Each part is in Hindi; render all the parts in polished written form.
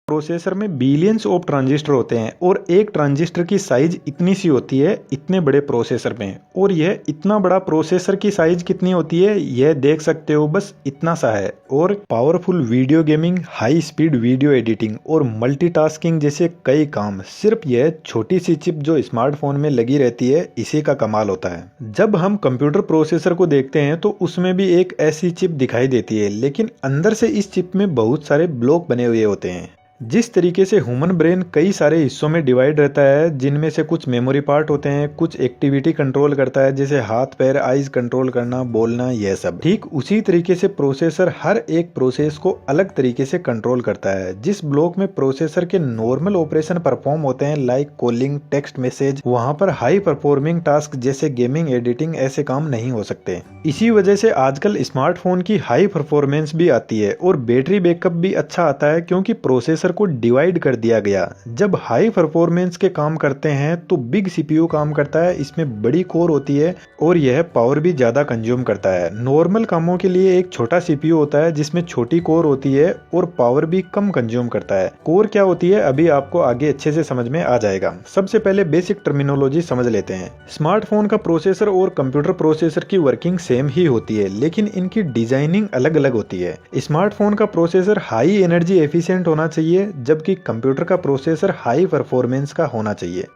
प्रोसेसर में बिलियंस ऑफ ट्रांजिस्टर होते हैं और एक ट्रांजिस्टर की साइज इतनी सी होती है इतने बड़े प्रोसेसर में। और यह इतना बड़ा प्रोसेसर की साइज कितनी होती है यह देख सकते हो, बस इतना सा है। और powerful video gaming, high speed video editing और मल्टीटास्किंग जैसे कई काम सिर्फ यह छोटी सी चिप जो स्मार्टफोन में लगी रहती है इसी का कमाल होता है। जब हम कंप्यूटर प्रोसेसर को देखते हैं तो उसमें भी एक ऐसी चिप दिखाई देती है, लेकिन अंदर से इस चिप में बहुत सारे ब्लॉक बने हुए होते हैं। जिस तरीके से ह्यूमन ब्रेन कई सारे हिस्सों में डिवाइड रहता है, जिनमें से कुछ मेमोरी पार्ट होते हैं, कुछ एक्टिविटी कंट्रोल करता है जैसे हाथ पैर आइज कंट्रोल करना, बोलना, यह सब। ठीक उसी तरीके से प्रोसेसर हर एक प्रोसेस को अलग तरीके से कंट्रोल करता है। जिस ब्लॉक में प्रोसेसर के नॉर्मल ऑपरेशन परफॉर्म होते हैं लाइक कॉलिंग, टेक्स्ट मैसेज, वहां पर हाई परफॉर्मिंग टास्क जैसे गेमिंग, एडिटिंग ऐसे काम नहीं हो सकते। इसी वजह से आजकल स्मार्टफोन की हाई परफॉर्मेंस भी आती है और बैटरी बैकअप भी अच्छा आता है, क्योंकि प्रोसेसर को डिवाइड कर दिया गया। जब हाई परफॉर्मेंस के काम करते हैं तो बिग सीपीयू काम करता है, इसमें बड़ी कोर होती है और यह पावर भी ज्यादा कंज्यूम करता है। नॉर्मल कामों के लिए एक छोटा सीपीयू होता है जिसमें छोटी कोर होती है और पावर भी कम कंज्यूम करता है। कोर क्या होती है अभी आपको आगे अच्छे से समझ में आ जाएगा। सबसे पहले बेसिक टर्मिनोलॉजी समझ लेते हैं। स्मार्टफोन का प्रोसेसर और कंप्यूटर प्रोसेसर की वर्किंग सेम ही होती है, लेकिन इनकी डिजाइनिंग अलग अलग होती है। स्मार्टफोन का प्रोसेसर हाई एनर्जी एफिशिएंट होना चाहिए, जबकि कंप्यूटर का प्रोसेसर हाई परफॉर्मेंस का होना चाहिए।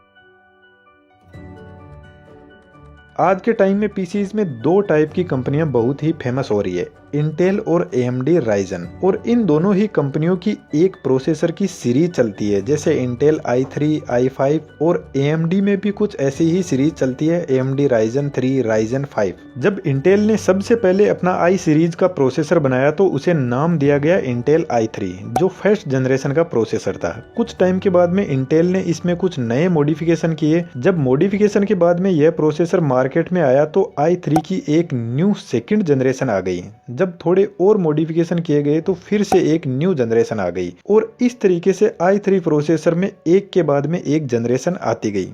आज के टाइम में पीसीज में दो टाइप की कंपनियां बहुत ही फेमस हो रही है, इंटेल और AMD राइजन। और इन दोनों ही कंपनियों की एक प्रोसेसर की सीरीज चलती है, जैसे इंटेल i3, i5 और AMD में भी कुछ ऐसी ही सीरीज चलती है, AMD राइजन 3, राइजन 5। जब इंटेल ने सबसे पहले अपना i सीरीज का प्रोसेसर बनाया तो उसे नाम दिया गया इंटेल i3, जो फर्स्ट जनरेशन का प्रोसेसर था। कुछ टाइम के बाद में इंटेल ने इसमें कुछ नए मॉडिफिकेशन किए। जब मॉडिफिकेशन के बाद में यह प्रोसेसर मार्केट में आया तो i3 की एक न्यू सेकंड जनरेशन आ गई। जब थोड़े और मॉडिफिकेशन किए गए तो फिर से एक न्यू जनरेशन आ गई और इस तरीके से i3 प्रोसेसर में एक के बाद में एक जनरेशन आती गई।